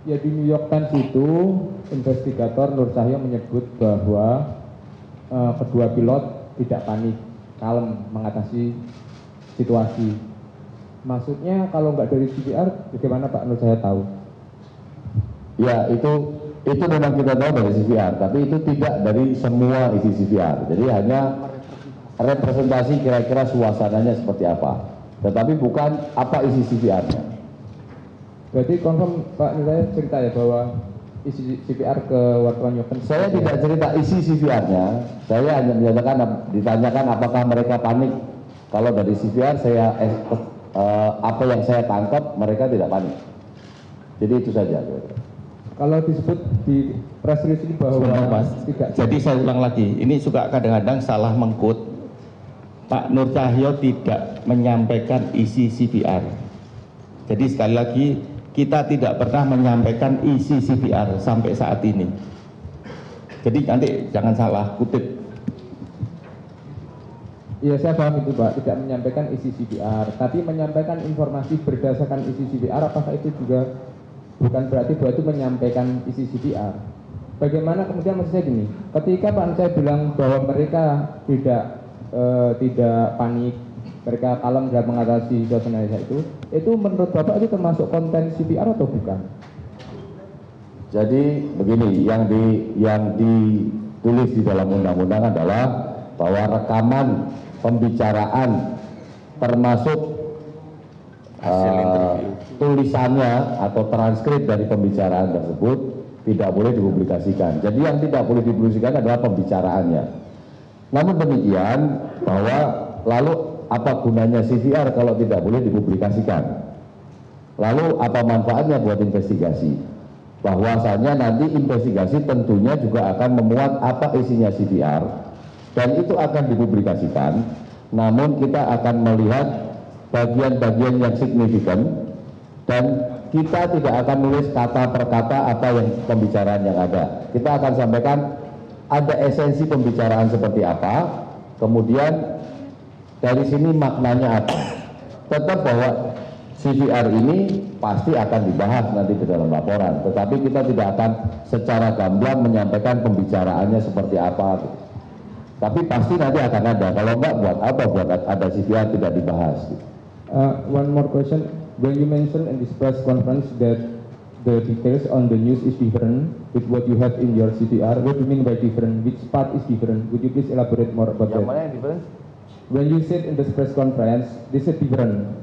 Ya, di New York Times itu investigator Nur Cahyo menyebut bahwa kedua pilot tidak panik, kalem mengatasi situasi. Maksudnya kalau nggak dari CVR, bagaimana Pak Nur Cahyo tahu? Ya, itu memang kita tahu dari CVR, tapi itu tidak dari semua isi CVR. Jadi hanya representasi kira-kira suasananya seperti apa, tetapi bukan apa isi CVR-nya. Berarti confirm Pak Nur Cahyo cerita ya bahwa isi CVR ke wartawan New York Times? Saya tidak cerita isi CVR-nya, saya hanya menyatakan, ditanyakan apakah mereka panik. Kalau dari CVR apa yang saya tangkap, mereka tidak panik. Jadi itu saja. Kalau disebut di press release ini bahwa tidak. Jadi saya ulang lagi, ini suka kadang-kadang salah mengkut. Pak Nur Cahyo tidak menyampaikan isi CVR. Jadi sekali lagi, kita tidak pernah menyampaikan isi CVR sampai saat ini. Jadi nanti jangan salah kutip. Iya, saya paham itu Pak, tidak menyampaikan isi CVR, tapi menyampaikan informasi berdasarkan isi CVR, apakah itu juga bukan berarti bahwa itu menyampaikan isi CVR? Bagaimana kemudian maksud saya gini, ketika Pak Nur bilang bahwa mereka tidak panik, mereka kalem dalam mengatasi suasana itu menurut Bapak itu termasuk konten CVR atau bukan? Jadi begini, yang ditulis di dalam undang-undang adalah bahwa rekaman pembicaraan termasuk tulisannya atau transkrip dari pembicaraan tersebut tidak boleh dipublikasikan. Jadi yang tidak boleh dipublikasikan adalah pembicaraannya. Namun demikian, bahwa lalu apa gunanya CVR kalau tidak boleh dipublikasikan? Lalu apa manfaatnya buat investigasi? Bahwasanya nanti investigasi tentunya juga akan memuat apa isinya CVR, dan itu akan dipublikasikan. Namun kita akan melihat bagian-bagian yang signifikan, dan kita tidak akan nulis kata per kata apa yang pembicaraan yang ada. Kita akan sampaikan ada esensi pembicaraan seperti apa, kemudian dari sini maknanya apa. Tetap bahwa CVR ini pasti akan dibahas nanti di dalam laporan, tetapi kita tidak akan secara gamblang menyampaikan pembicaraannya seperti apa. Tapi pasti nanti akan ada. Kalau enggak, buat apa buat ada CVR tidak dibahas? One more question. When you mention in this press conference that the details on the news is different with what you have in your CVR, what do you mean by different? Which part is different? Would you please elaborate more about that? Yang mana yang different? When you said in this press conference, this is different.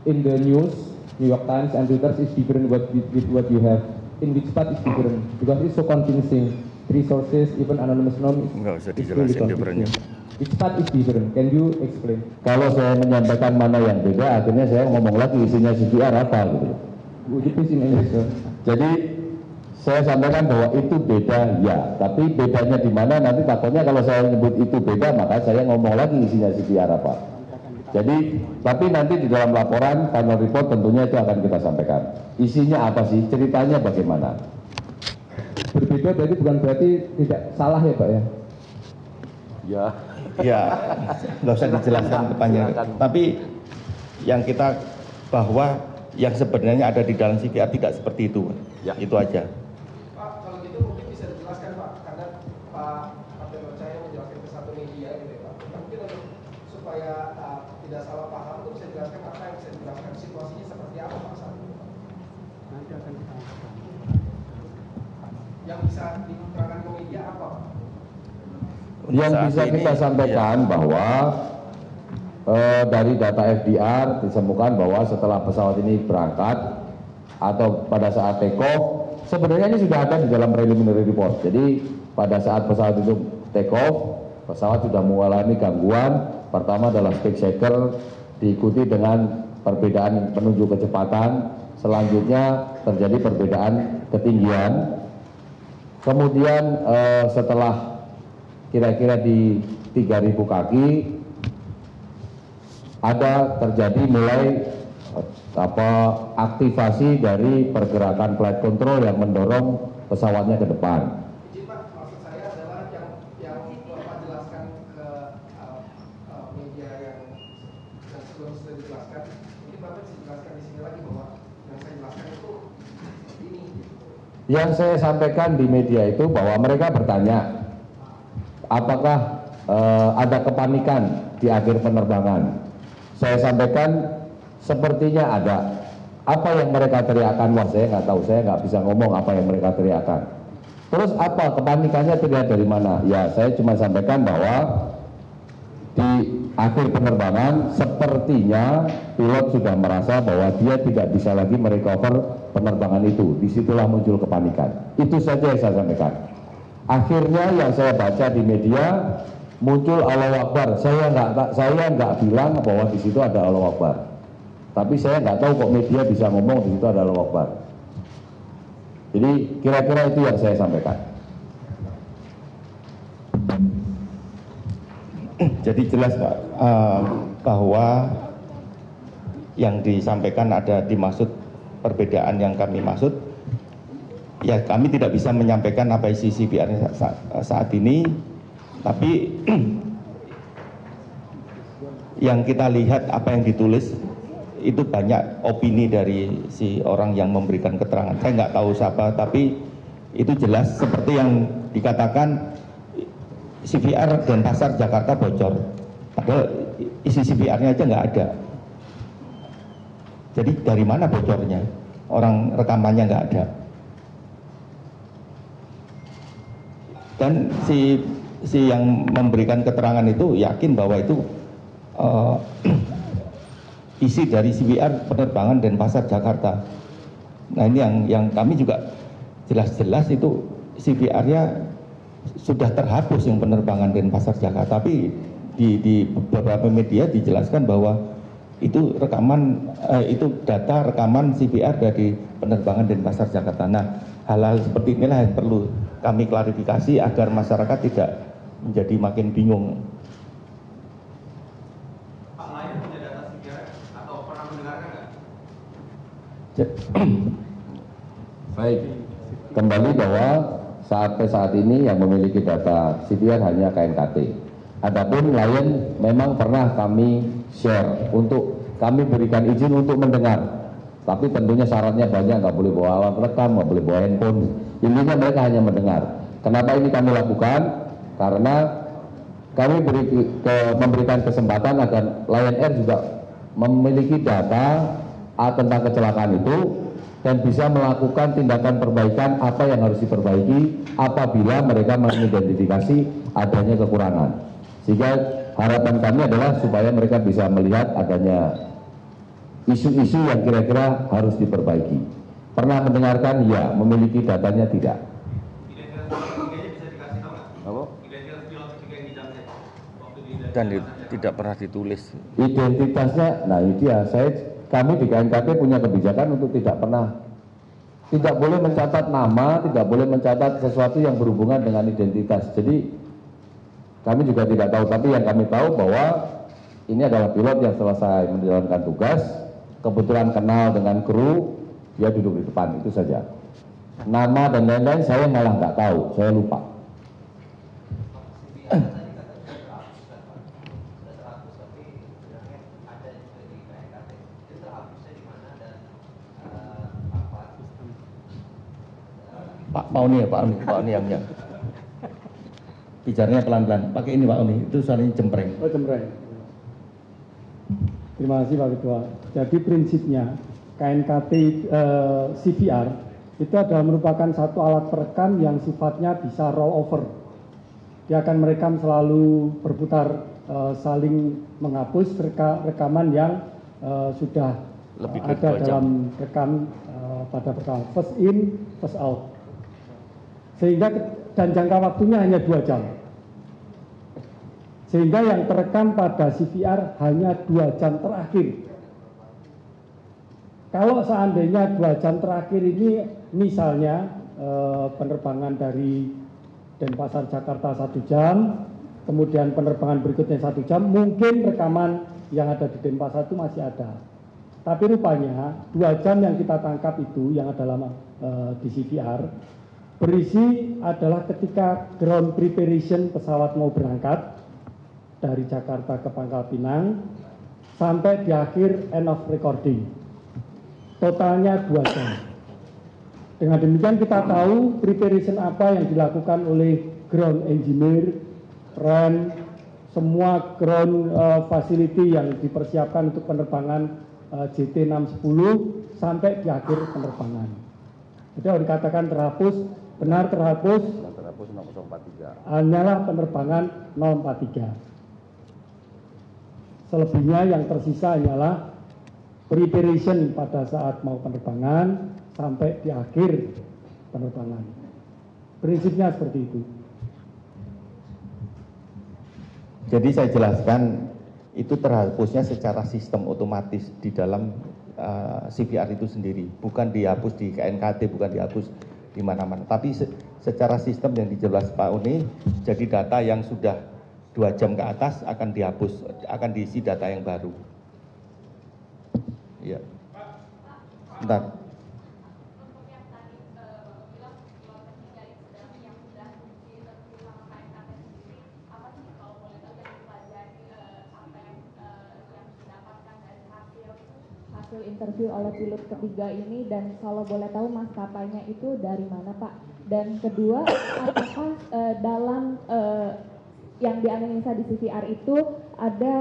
In the news, New York Times and Reuters is different with what you have. In which part is different? Because it's so convincing. 3 sources, even anonymous nom. Enggak usah dijelasin differentnya. Which part is different? Can you explain? Kalau saya menyampaikan mana yang beda, akhirnya saya ngomong lagi isinya CVR apa gitu. Would you please in English, sir? Jadi saya sampaikan bahwa itu beda, ya. Tapi bedanya di mana nanti takutnya kalau saya menyebut itu beda, maka saya ngomong lagi isinya CVR apa. Jadi, tapi nanti di dalam laporan final report tentunya itu akan kita sampaikan. Isinya apa sih? Ceritanya bagaimana? Berbeda berarti bukan berarti tidak salah ya Pak ya? Ya. Ya, nggak usah dijelaskan kepanjangan. Tapi yang kita bahwa yang sebenarnya ada di dalam CVR tidak seperti itu. Ya. Itu aja. Pak, kalau gitu mungkin bisa dijelaskan Pak, karena Pak Nur Cahyo menjelaskan ke satu media gitu ya Pak. Mungkin untuk supaya tidak salah paham itu bisa dijelaskan apa yang bisa dijelaskan situasinya seperti apa Pak saat itu? Nanti akan kita yang bisa diterangkan ke media apa Pak? Yang bisa kita sampaikan bahwa dari data FDR ditemukan bahwa setelah pesawat ini berangkat atau pada saat take off, sebenarnya ini sudah ada di dalam preliminary report. Jadi pada saat pesawat itu take off, pesawat sudah mengalami gangguan. Pertama adalah stick shaker, diikuti dengan perbedaan penunjuk kecepatan. Selanjutnya terjadi perbedaan ketinggian. Kemudian setelah kira-kira di 3.000 kaki ada terjadi mulai aktivasi dari pergerakan flight control yang mendorong pesawatnya ke depan. Izin Pak, maksud saya adalah yang Bapak jelaskan ke media yang sebelum sudah dijelaskan, mungkin Bapak bisa jelaskan di sini lagi bahwa yang saya jelaskan itu seperti ini. Yang saya sampaikan di media itu bahwa mereka bertanya, apakah ada kepanikan di akhir penerbangan. Saya sampaikan sepertinya ada. Apa yang mereka teriakan? Wah, saya nggak tahu, saya nggak bisa ngomong apa yang mereka teriakan. Terus apa kepanikannya terlihat dari mana? Ya, saya cuma sampaikan bahwa di akhir penerbangan sepertinya pilot sudah merasa bahwa dia tidak bisa lagi merecover penerbangan itu. Disitulah muncul kepanikan. Itu saja yang saya sampaikan. Akhirnya yang saya baca di media muncul Allahu Akbar. Saya nggak bilang bahwa di situ ada Allahu Akbar. Tapi saya nggak tahu kok media bisa ngomong di situ ada Allahu Akbar. Jadi kira-kira itu yang saya sampaikan. Jadi jelas Pak, bahwa yang disampaikan ada dimaksud perbedaan yang kami maksud, ya kami tidak bisa menyampaikan apa isi CVR saat ini, tapi yang kita lihat apa yang ditulis itu banyak opini dari si orang yang memberikan keterangan. Saya nggak tahu siapa, tapi itu jelas seperti yang dikatakan CVR Denpasar Jakarta bocor, padahal isi CVR-nya aja nggak ada. Jadi dari mana bocornya? Orang rekamannya nggak ada. Dan si yang memberikan keterangan itu yakin bahwa itu isi dari CVR penerbangan Denpasar Jakarta. Nah ini yang kami juga jelas-jelas itu CVR-nya sudah terhapus yang penerbangan Denpasar Jakarta, tapi di beberapa media dijelaskan bahwa itu rekaman itu data rekaman CVR dari penerbangan Denpasar Jakarta. Nah, hal-hal seperti inilah yang perlu kami klarifikasi agar masyarakat tidak menjadi makin bingung. Pak Lion punya data CVR atau pernah mendengarkan nggak? Baik, kembali bahwa sampai saat ini yang memiliki data CVR hanya KNKT. Adapun Lion memang pernah kami share untuk kami berikan izin untuk mendengar. Tapi tentunya syaratnya banyak, nggak boleh bawa alat rekam, nggak boleh bawa handphone. Intinya mereka hanya mendengar. Kenapa ini kami lakukan? Karena kami memberikan kesempatan agar Lion Air juga memiliki data tentang kecelakaan itu dan bisa melakukan tindakan perbaikan apa yang harus diperbaiki apabila mereka mengidentifikasi adanya kekurangan. Sehingga harapan kami adalah supaya mereka bisa melihat adanya isu-isu yang kira-kira harus diperbaiki. Pernah mendengarkan? Ya. Memiliki datanya? Tidak. Dan tidak pernah ditulis. Identitasnya, nah ini dia. Kami di KNKT punya kebijakan untuk tidak boleh mencatat nama, tidak boleh mencatat sesuatu yang berhubungan dengan identitas. Jadi kami juga tidak tahu, tapi yang kami tahu bahwa ini adalah pilot yang selesai menjalankan tugas, kebetulan kenal dengan kru, dia duduk di depan, itu saja. Nama dan lain-lain saya malah nggak tahu, saya lupa. Pak Oni ya, Pak Oni yang bicaranya pelan-pelan. Pakai ini Pak Oni, itu soalnya cempreng. Oh cempreng. Terima kasih Pak Ketua. Jadi prinsipnya KNKT CVR itu adalah merupakan satu alat perekam yang sifatnya bisa roll over. Dia akan merekam selalu berputar, saling menghapus rekaman yang sudah lebih dari ada 2 jam. dalam rekam pada pertama first in, first out. Sehingga dan jangka waktunya hanya 2 jam. Sehingga yang terekam pada CVR hanya 2 jam terakhir. Kalau seandainya 2 jam terakhir ini misalnya penerbangan dari Denpasar Jakarta 1 jam, kemudian penerbangan berikutnya 1 jam, mungkin rekaman yang ada di Denpasar itu masih ada. Tapi rupanya 2 jam yang kita tangkap itu yang adalah di CVR berisi adalah ketika ground preparation pesawat mau berangkat dari Jakarta ke Pangkal Pinang sampai di akhir end of recording. Totalnya 2 jam. Dengan demikian kita tahu preparation apa yang dilakukan oleh ground engineer, rem, semua ground facility yang dipersiapkan untuk penerbangan JT610 sampai di akhir penerbangan. Jadi harus dikatakan terhapus, benar terhapus, hanyalah penerbangan 043. Selebihnya yang tersisa hanyalah preparation pada saat mau penerbangan sampai di akhir penerbangan. Prinsipnya seperti itu. Jadi saya jelaskan itu terhapusnya secara sistem otomatis di dalam CVR itu sendiri, bukan dihapus di KNKT, bukan dihapus di mana-mana, tapi secara sistem yang dijelas Pak Uni, jadi data yang sudah 2 jam ke atas akan dihapus, akan diisi data yang baru. Iya. Bentar. Hasil interview oleh pilot ketiga ini, dan kalau boleh tahu maskapainya itu dari mana Pak? Dan kedua, apakah dalam yang dianalisa di CVR itu ada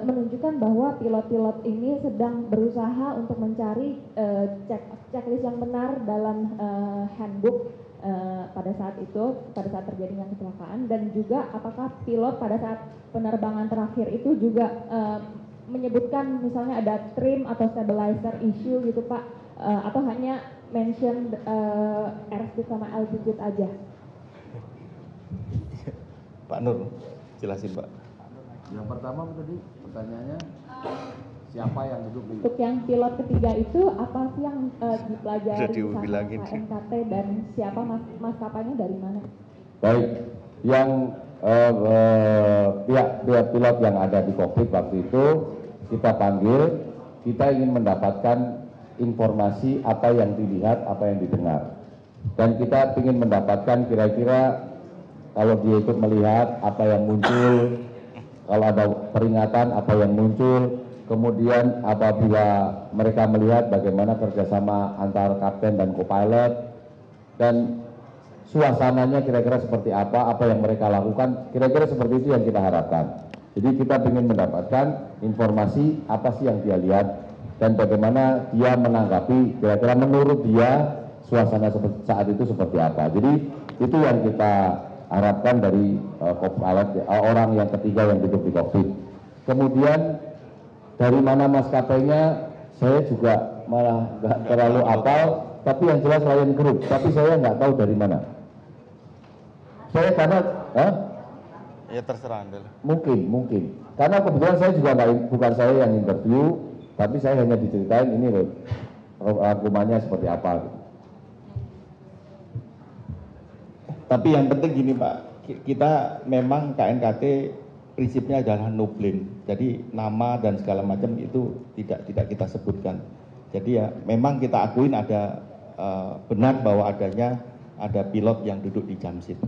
menunjukkan bahwa pilot-pilot ini sedang berusaha untuk mencari checklist yang benar dalam handbook pada saat itu, pada saat terjadinya kecelakaan, dan juga apakah pilot pada saat penerbangan terakhir itu juga menyebutkan misalnya ada trim atau stabilizer issue gitu Pak, atau hanya mention airspeed sama altitude aja? Pak Nur, jelasin Pak. Yang pertama tadi pertanyaannya siapa yang duduk di? Untuk yang pilot ketiga itu apa sih yang dipelajari sama KNKT dan siapa maskapainya dari mana? Baik, yang pihak pilot yang ada di kokpit waktu itu kita panggil, kita ingin mendapatkan informasi apa yang dilihat, apa yang didengar, dan kita ingin mendapatkan kira-kira kalau dia ikut melihat apa yang muncul, kalau ada peringatan apa yang muncul, kemudian apabila mereka melihat bagaimana kerjasama antar kapten dan co-pilot, dan suasananya kira-kira seperti apa yang mereka lakukan, kira-kira seperti itu yang kita harapkan. Jadi kita ingin mendapatkan informasi apa sih yang dia lihat dan bagaimana dia menanggapi, kira-kira menurut dia suasana saat itu seperti apa. Jadi itu yang kita harapkan dari co-pilot, orang yang ketiga yang duduk di kokpit. Kemudian dari mana maskapainya saya juga malah nggak terlalu apal, tapi yang jelas Lion Group, tapi saya nggak tahu dari mana. Saya karena ya terserah Anda. Mungkin karena kebetulan saya juga bukan saya yang interview, tapi saya hanya diceritain ini loh rangkumannya seperti apa. Tapi yang penting gini Pak, kita memang KNKT prinsipnya adalah no blame. Jadi nama dan segala macam itu tidak kita sebutkan. Jadi ya memang kita akuin ada benar bahwa ada pilot yang duduk di jam seat.